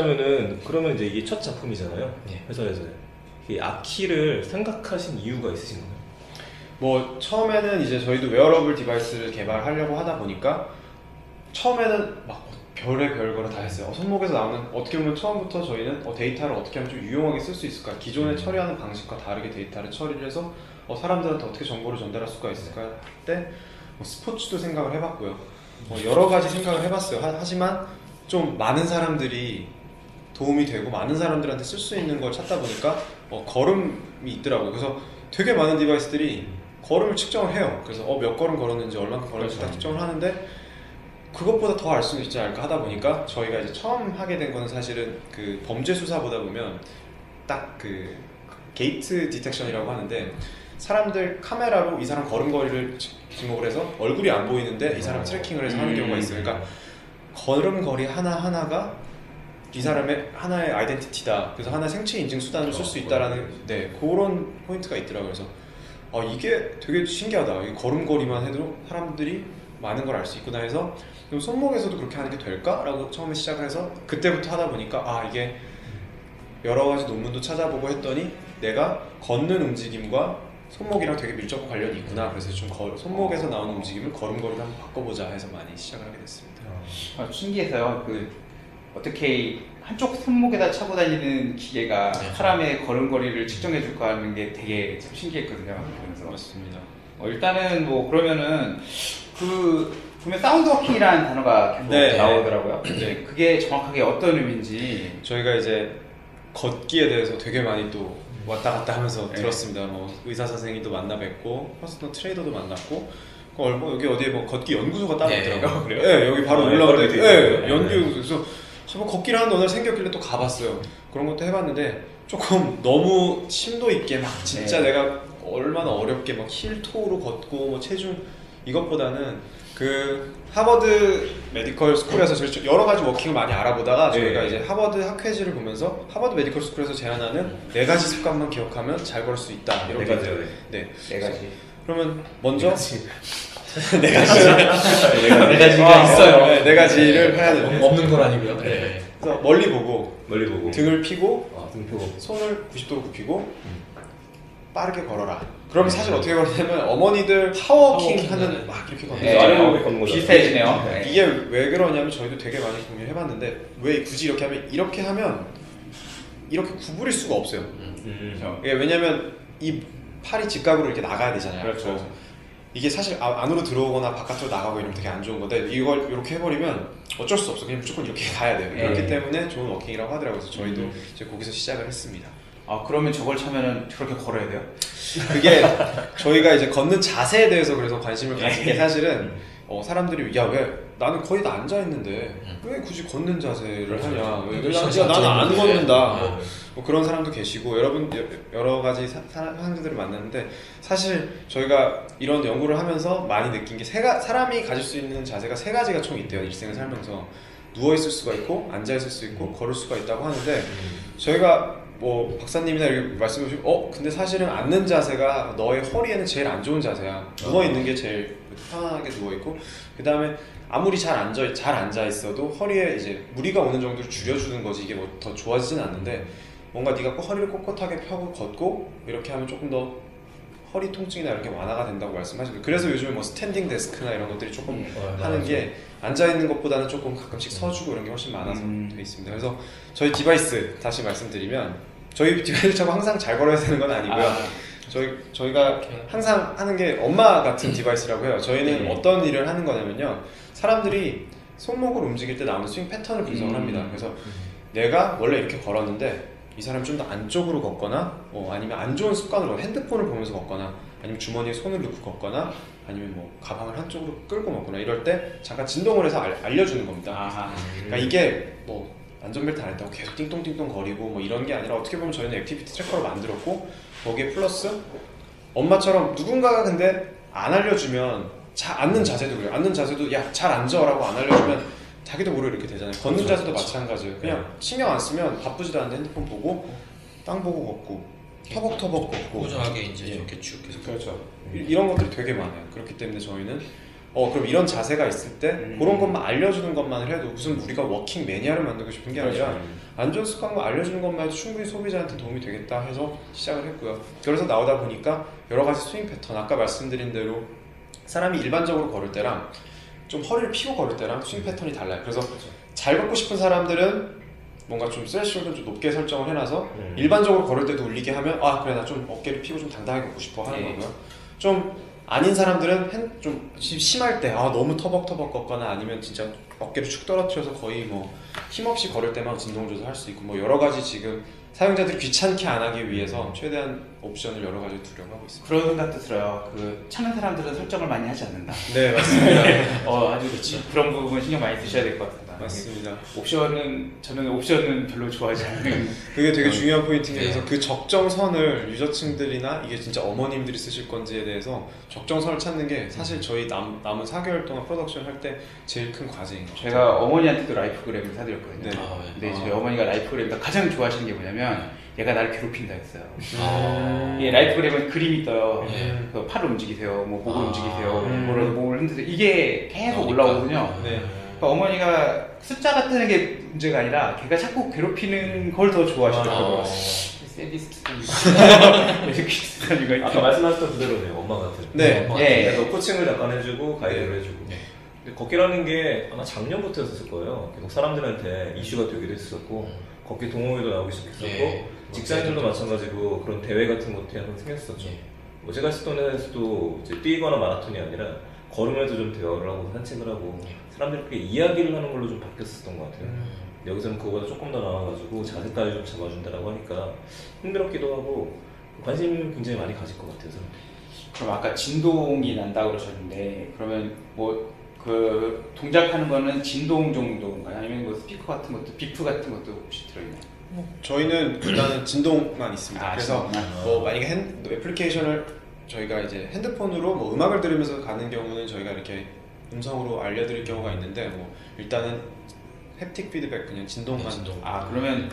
여쭤보자면은 그러면 이제 이게 첫 작품이잖아요. 네. 회사에서 이 아키를 생각하신 이유가 있으신가요? 뭐 처음에는 이제 저희도 웨어러블 디바이스를 개발하려고 하다 보니까 처음에는 막 별의 별거를 다 했어요. 손목에서 나오는 어떻게 보면 처음부터 저희는 데이터를 어떻게 하면 좀 유용하게 쓸 수 있을까, 기존에 처리하는 방식과 다르게 데이터를 처리를 해서 사람들한테 어떻게 정보를 전달할 수가 있을까 할 때 스포츠도 생각을 해봤고요. 여러 가지 생각을 해봤어요. 하지만 좀 많은 사람들이 도움이 되고 많은 사람들한테 쓸 수 있는 걸 찾다 보니까 걸음이 있더라고요. 그래서 되게 많은 디바이스들이 걸음을 측정을 해요. 그래서 몇 걸음 걸었는지 얼마큼 걸었는지 다 측정을 하는데 그것보다 더 알 수는 있지 않을까 하다 보니까 저희가 이제 처음 하게 된 거는 사실은 그 범죄 수사보다 보면 딱 그 게이트 디텍션이라고 하는데 사람들 카메라로 이 사람 걸음걸이를 지목을 해서 얼굴이 안 보이는데 이 사람 트래킹을 해서 하는 경우가 있어요. 그러니까 걸음걸이 하나하나가 이 사람의 하나의 아이덴티티다. 그래서 하나의 생체 인증 수단을 쓸 수 있다라는 그런 포인트가 있더라고요. 그래서 이게 되게 신기하다. 이 걸음걸이만 해도 사람들이 많은 걸 알 수 있구나 해서 그럼 손목에서도 그렇게 하는 게 될까? 라고 처음에 시작을 해서 그때부터 하다 보니까 이게 여러 가지 논문도 찾아보고 했더니 내가 걷는 움직임과 손목이랑 되게 밀접 관련이 있구나. 그래서 좀 손목에서 나오는 움직임을 걸음걸이로 한번 바꿔보자 해서 많이 시작을 하게 됐습니다. 신기해서요. 어떻게 한쪽 손목에다 차고 다니는 기계가 사람의 걸음걸이를 측정해 줄까 하는 게 되게 참 신기했거든요. 그래서 맞습니다. 일단은 그러면은 보면 사운드 워킹이라는 단어가 계속 나오더라고요. 네. 그게 정확하게 어떤 의미인지 저희가 이제 걷기에 대해서 되게 많이 또 왔다 갔다 하면서 들었습니다. 의사 선생님도 만나 뵙고 퍼스널 트레이너도 만났고 여기 어디에 걷기 연구소가 따로 있더라고요. 그래요? 네, 여기 바로 올라오는데 연구소에서 한번 걷기를 하는 어느 생겼길래 또 가봤어요. 그런 것도 해봤는데 조금 너무 심도 있게 막 진짜 내가 얼마나 어렵게 막 힐토로 걷고 체중 이것보다는 그 하버드 메디컬 스쿨에서 여러 가지 워킹을 많이 알아보다가 저희가 이제 하버드 학회지를 보면서 하버드 메디컬 스쿨에서 제안하는 4가지 습관만 기억하면 잘 걸을 수 있다. 이런 게 있어요. 네 가지. 그러면 먼저 4가지가 있어요. 4가지를 해야 돼요. 없는 건 아니고요. 네. 그래서 멀리 보고 등을 펴고 등 펴고 손을 90도로 굽히고 빠르게 걸어라. 그럼 사실 어떻게 걸냐면 어머니들 파워워킹 하는 막 이렇게 걷는 거죠. 비슷해지네요. 이게 왜 그러냐면 저희도 되게 많이 고민해봤는데 왜 굳이 이렇게 하면 이렇게 구부릴 수가 없어요. 왜냐면 이 팔이 직각으로 이렇게 나가야 되잖아요. 그렇죠. 이게 사실 안으로 들어오거나 바깥으로 나가고 이러면 되게 안 좋은 건데 이걸 이렇게 해버리면 어쩔 수 없어. 그냥 무조건 이렇게 가야 돼요. 그렇기 때문에 좋은 워킹이라고 하더라고요. 그래서 저희도 이제 거기서 시작을 했습니다. 그러면 저걸 차면은 그렇게 걸어야 돼요? 그게 저희가 이제 걷는 자세에 대해서 그래서 관심을 가진 게 사실은 사람들이 왜 나는 거의 다 앉아 있는데 왜 굳이 걷는 자세를 하냐? 나는 안 걷는다. 그런 사람도 계시고 여러 가지 사람들을 만났는데 사실 저희가 이런 연구를 하면서 많이 느낀 게 사람이 가질 수 있는 자세가 3가지가 총 있대요. 일생을 살면서 누워 있을 수가 있고 앉아 있을 수 있고 걸을 수가 있다고 하는데 저희가 박사님이나 이렇게 말씀해 주시면 근데 사실은 앉는 자세가 너의 허리에는 제일 안 좋은 자세야. 누워있는 게 제일 편안하게 누워있고 그 다음에 아무리 잘 앉아 있어도 허리에 이제 무리가 오는 정도로 줄여주는 거지 이게 더 좋아지진 않는데 뭔가 네가 허리를 꼿꼿하게 펴고 걷고 이렇게 하면 조금 더 허리 통증이나 이런 게 완화가 된다고 말씀하시고 그래서 요즘에 스탠딩 데스크나 이런 것들이 조금 하는 게 앉아있는 것보다는 조금 가끔씩 서주고 이런 게 훨씬 많아서 돼 있습니다. 그래서 저희 디바이스 다시 말씀드리면 저희 디바이스처럼 항상 잘 걸어야 되는 건 아니고요. 저희가 항상 하는 게 엄마 같은 디바이스라고 해요. 저희는 어떤 일을 하는 거냐면요. 사람들이 손목을 움직일 때 나오는 스윙 패턴을 분석을 합니다. 그래서 내가 원래 이렇게 걸었는데 이 사람이 좀 더 안쪽으로 걷거나 아니면 안 좋은 습관으로 핸드폰을 보면서 걷거나 아니면 주머니에 손을 넣고 걷거나 아니면 가방을 한쪽으로 끌고 먹거나 이럴 때 잠깐 진동을 해서 알려주는 겁니다. 그러니까 이게 안전벨트 안 했다고 계속 띵동띵동 거리고 이런 게 아니라 어떻게 보면 저희는 액티비티 트래커를 만들었고 거기에 플러스 엄마처럼 누군가가 근데 안 알려주면 앉는 자세도 그래요. 앉는 자세도 잘 앉아라고 안 알려주면 자기도 모르게 이렇게 되잖아요. 걷는 자세도 마찬가지예요. 그냥 신경 안 쓰면 바쁘지도 않은데 핸드폰 보고 땅 보고 걷고 터벅터벅 걷고 꾸준하게 이제 이렇게 쭉 계속 그렇죠. 이런 것들이 되게 많아요. 그렇기 때문에 저희는 그럼 이런 자세가 있을 때 그런 것만 알려주는 것만 해도 무슨 우리가 워킹 매니아를 만들고 싶은 게 아니라 안 좋은 습관을 알려주는 것만 해도 충분히 소비자한테 도움이 되겠다 해서 시작을 했고요. 그래서 나오다 보니까 여러 가지 스윙 패턴, 아까 말씀드린 대로 사람이 일반적으로 걸을 때랑 좀 허리를 펴고 걸을 때랑 스윙 패턴이 달라요. 그래서 잘 걷고 싶은 사람들은 뭔가 좀 스레시홀드를 좀 높게 설정을 해놔서 일반적으로 걸을 때도 울리게 하면 그래 나 좀 어깨를 펴고 좀 당당하게 걷고 싶어 하는 거고요. 좀 아닌 사람들은 좀 심할 때 너무 터벅터벅 걷거나 아니면 진짜 어깨를 축 떨어뜨려서 거의 뭐 힘없이 걸을 때만 진동 조절할 수 있고 뭐 여러 가지 지금 사용자들이 귀찮게 안 하기 위해서 최대한 옵션을 여러 가지 두려고 하고 있습니다. 그런 생각도 들어요. 찾는 사람들은 설정을 많이 하지 않는다. 네, 맞습니다. 아주 그렇죠. 그런 부분 신경 많이 쓰셔야 될 것 같습니다. 맞습니다. 저는 옵션은 별로 좋아하지 않는. 그게 되게 중요한 포인트인 게 그래서 그 적정선을 유저층들이나 이게 진짜 어머님들이 쓰실 건지에 대해서 적정선을 찾는 게 사실 저희 남은 4개월 동안 프로덕션 할 때 제일 큰 과제인 것 같아요. 제가 어머니한테도 라이프그램을 사드렸거든요. 네. 근데 저희 어머니가 라이프그램에서 가장 좋아하시는 게 뭐냐면 얘가 나를 괴롭힌다 했어요. 아. 라이프그램은 그림이 떠요. 네. 그 팔을 움직이세요, 뭐 목을 움직이세요, 몸을 흔드세요. 이게 계속 올라오거든요. 네. 그러니까 어머니가 숫자가 뜨는 게 문제가 아니라 걔가 자꾸 괴롭히는 걸 더 좋아하시더라고요. 세디스트가 아까 말씀하셨던 그대로네요. 엄마 같은. 네. 그래서 코칭을 약간 해주고 가이드를 해주고. 근데 걷기라는 게 아마 작년부터 했었을 거예요. 계속 사람들한테 이슈가 되기도 했었고 걷기 동호회도 나오기 시작했었고 직장인들도 마찬가지고 그런 대회 같은 것들이 한번 생겼었죠. 뭐 제가 했었던 데서도 이제 뛰거나 마라톤이 아니라 걸으면서 좀 대화를 하고 산책을 하고 사람들끼리 이야기를 하는 걸로 좀 바뀌었었던 것 같아요. 여기서는 그거보다 조금 더 나아가지고 자세까지 좀 잡아준다라고 하니까 힘들었기도 하고 관심을 굉장히 많이 가질 것 같아서. 그럼 아까 진동이 난다고 그러셨는데 그러면 뭐 동작하는 거는 진동 정도인가요? 아니면 뭐 스피커 같은 것도 비프 같은 것도 혹시 들어있나요? 저희는 일단은 진동만 있습니다. 그래서 진동만. 뭐 만약에 애플리케이션을 저희가 이제 핸드폰으로 뭐 음악을 들으면서 가는 경우는 저희가 이렇게 음성으로 알려드릴 경우가 있는데 뭐 일단은 햅틱 피드백 그냥 진동만. 그러면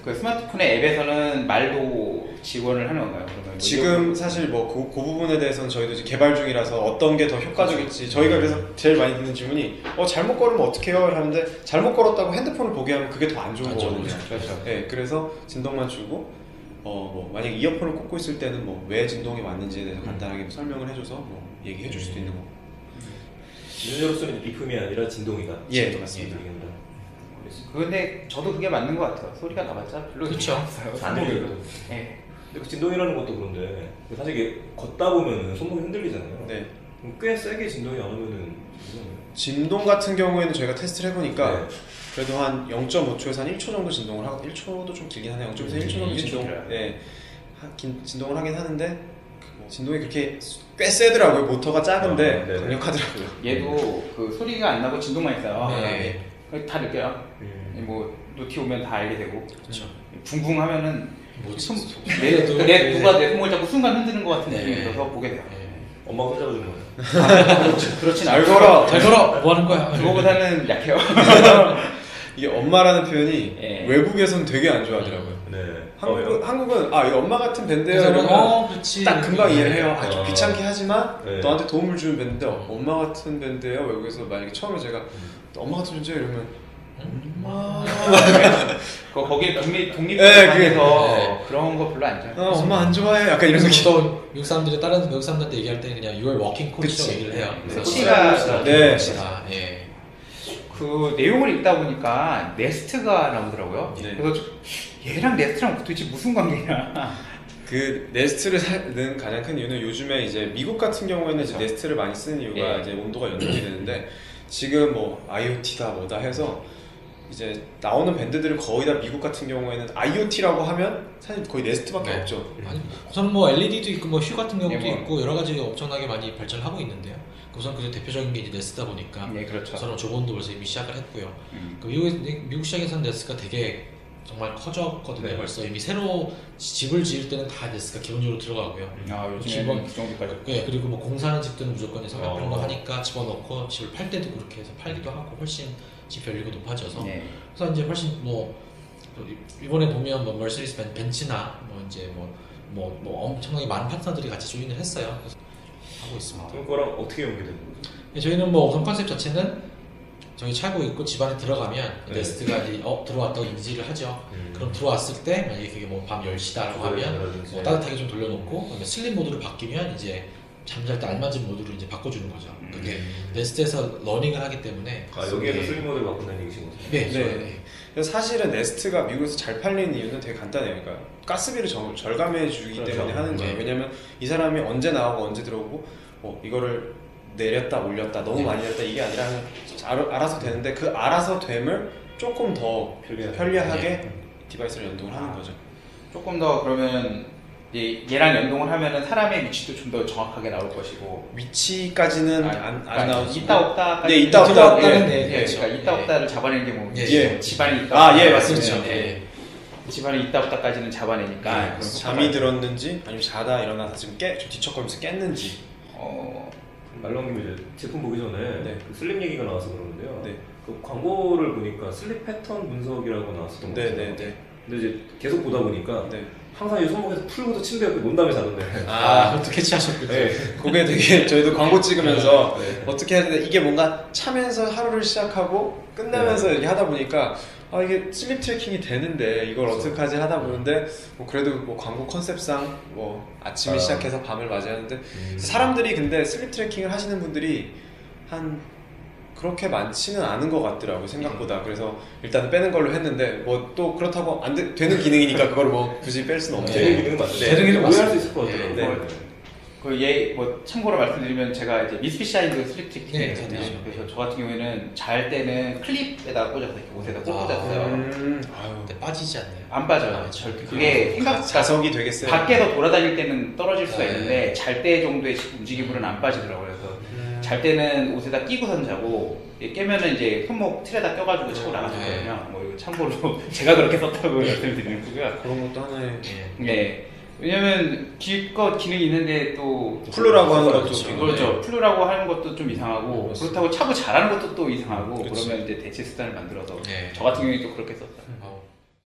그 스마트폰의 앱에서는 말도 지원을 하는 건가요? 그러면 지금 사실 뭐 그 부분에 대해서는 저희도 이제 개발 중이라서 어떤 게 더 효과적일지 저희가 그래서 제일 많이 듣는 질문이 잘못 걸으면 어떡해요? 하는데 잘못 걸었다고 핸드폰을 보게 하면 그게 더 안 좋은 거거든요. 그렇죠. 네, 그래서 진동만 주고 뭐 만약 이어폰을 꽂고 있을 때는 뭐 왜 진동이 왔는지에 대해서 간단하게 설명을 해줘서 뭐 얘기해 줄 수도 있는 거고. 유저로서는 리품이 아니라 진동이다. 예, 맞습니다. 근데 저도 그게 맞는 것 같아요. 소리가 나봤자 별로 그렇죠. 안 들려요. 네. 근데 그 진동이라는 것도 그런데 사실 이게 걷다 보면은 손목이 흔들리잖아요. 네. 그럼 꽤 세게 진동이 안 오면은 진동 같은 경우에는 저희가 테스트를 해보니까 네. 그래도 한 0.5초에서 한 1초 정도 진동을 하고 1초도 좀 길긴 하네요. 0.5에서 1초 정도 진동을 하긴 하는데 진동이 그렇게 꽤 세더라고요. 모터가 작은데 강력하더라고요. 얘도 그 소리가 안 나고 진동만 있어요. 네. 다 느껴요. 뭐 노티 오면 다 알게 되고. 그렇죠. 붕붕하면은 뭐지? 누가 내 손을 잡고 순간 흔드는 것 같은 느낌이 들어서 보게 돼요. 엄마가 혼잡아주는 거예요. 그렇진 잘 않고. 걸어! 잘 걸어! 뭐 하는 거야? 그거보다는 약해요. 이게 엄마라는 표현이 예. 외국에서는 되게 안 좋아하더라고요. 네. 한국은 이거 엄마 같은 밴드예요. 그래서 이러면 그렇지. 딱 금방 이해를 해요. 좀 어. 귀찮게 하지만 네. 너한테 도움을 주는 밴드 엄마 같은 밴드예요. 외국에서 만약에 처음에 제가 엄마 같은 존재 이러면 거기에 독립 네, 방에서 그런 거 별로 안 좋아해요. 엄마 안 좋아해. 약간 이런 느낌. 또 미국 사람들이 다른 외국 사람들한테 얘기할 때는 그냥 you're working coach라고 얘기를 해요. 네. 그래서 코치가 네. 코치가, 예. 그 내용을 읽다 보니까 네스트가 나오더라고요. 네. 그래서 얘랑 네스트랑 도대체 무슨 관계냐? 그 네스트를 사는 가장 큰 이유는 요즘에 이제 미국 같은 경우에는 이제 네스트를 많이 쓰는 이유가 예. 이제 온도가 연동이 되는데 지금 뭐 IoT다 뭐다 해서 이제 나오는 밴드들은 거의 다 미국 같은 경우에는 IoT라고 하면 사실 거의 네스트밖에 네. 없죠. 아니, 우선 뭐 LED도 있고 뭐 휴 같은 경우도 네, 뭐. 있고 여러 가지 엄청나게 많이 발전하고 있는데요. 우선 그 대표적인 게 이제 네스다 보니까 네, 그렇죠. 우선 조본도 벌써 이미 시작을 했고요. 그 미국 시장에서는 네스가 되게 정말 커졌거든요. 네. 벌써 이미 새로 집을 지을 때는 다 네스가 기본적으로 들어가고요. 요즘에는 그 정도까지. 예, 그리고 뭐 공사하는 집들은 무조건 삼각형으로 어. 하니까 집어넣고 집을 팔 때도 그렇게 해서 팔기도 하고 훨씬 집 변리가 높아져서 네. 그래서 이제 훨씬 이번에 보면 뭐 머시디스 벤츠나 뭐 이제 뭐 엄청나게 많은 파트너들이 같이 조인을 했어요. 그래서 하고 있습니다. 그럼 그거랑 어떻게 연계되는 거죠? 저희는 뭐 우선 컨셉 자체는 저희 차고 있고 집 안에 들어가면 네. 네스트가 이제 들어왔다고 인지를 하죠. 그럼 들어왔을 때 만약에 그게 뭐 밤 10시다라고 하면 뭐 따뜻하게 좀 돌려놓고 그다음에 슬립 모드로 바뀌면 이제 잠잘 때 알맞은 모드로 이제 바꿔주는 거죠. 그게 네스트에서 러닝을 하기 때문에. 여기에서 슬립 모드를 바꾼다는 얘기신 거죠? 네. 네. 그래서 사실은 네스트가 미국에서 잘 팔리는 이유는 되게 간단해요. 그러니까 가스비를 절감해 주기 그렇죠. 때문에 하는 거예요. 왜냐면 이 사람이 언제 나오고 언제 들어오고 이거를 내렸다 올렸다 너무 많이 내렸다 이게 아니라 알아서 되는데 그 알아서 됨을 조금 더 편리하게 디바이스를 연동을 하는 거죠. 조금 더 그러면 얘랑 연동을 하면은 사람의 위치도 좀 더 정확하게 나올 것이고 위치까지는 안 나오고 있다 없다 네 있다 없다 그렇죠. 그러니까 있다 없다를 잡아내는 게 뭐 예. 집안에 있다 예 맞습니다. 집안에 있다 없다까지는 잡아내니까 그럼 잠이 들었는지 아니면 자다 일어나서 지금 좀 뒤척거리면서 깼는지 말 나온 김에 이제 제품 보기 전에 네. 그 슬립 얘기가 나와서 그러는데요. 네. 그 광고를 보니까 슬립 패턴 분석이라고 나왔었던 것 같아요. 네네네. 근데 이제 계속 보다 보니까 네. 항상 이 손목에서 풀고도 침대 옆에 논 다음에 자던데. 그것도 캐치하셨군요. 네. 그게 되게 저희도 광고 찍으면서 네. 어떻게 해야 되나 이게 뭔가 차면서 하루를 시작하고 끝나면서 이렇게 하다 보니까 이게 슬립 트래킹이 되는데 이걸 어떡하지 하다 보는데 뭐 그래도 뭐 광고 컨셉상 뭐 아침에 시작해서 밤을 맞이하는데 사람들이 근데 슬립 트래킹을 하시는 분들이 한 그렇게 많지는 않은 것 같더라고요 생각보다. 그래서 일단은 빼는 걸로 했는데 뭐 또 그렇다고 되는 기능이니까 그걸 뭐 굳이 뺄 수는 없죠. 되는 기능은 맞죠. 되는 기능은 오해할 수 있을 것 같아요. 네. 뭐 참고로 말씀드리면 제가 이제 미스피샤인드 슬립 네, 트래킹이거든요. 그렇죠. 그래서 저 같은 경우에는 잘 때는 클립에다가 꽂아서 이렇게 옷에다 꼭 꽂았어요. 근데 빠지지 않나요? 안 빠져요. 그게 생각보다 자석이 되게 세요. 밖에서 돌아다닐 때는 떨어질 수가 있는데 잘 때 정도의 움직임으로는 안 빠지더라고요. 그래서 잘 때는 옷에다 끼고선 자고 깨면은 이제 손목 틀에다 껴가지고 차고 나갔거든요. 뭐 이거 참고로 제가 그렇게 썼다고 말씀드리는 거고요. 그런 것도 하나의 네. 왜냐면 기껏 기능이 있는데 또 플루라고 하는 것도 그렇죠. 그렇죠. 플루라고 하는 것도 좀 이상하고 그렇다고 차고 잘하는 것도 또 이상하고 그치. 그러면 이제 대체 수단을 만들어서 네. 저 같은 경우에 또 그렇게 썼다.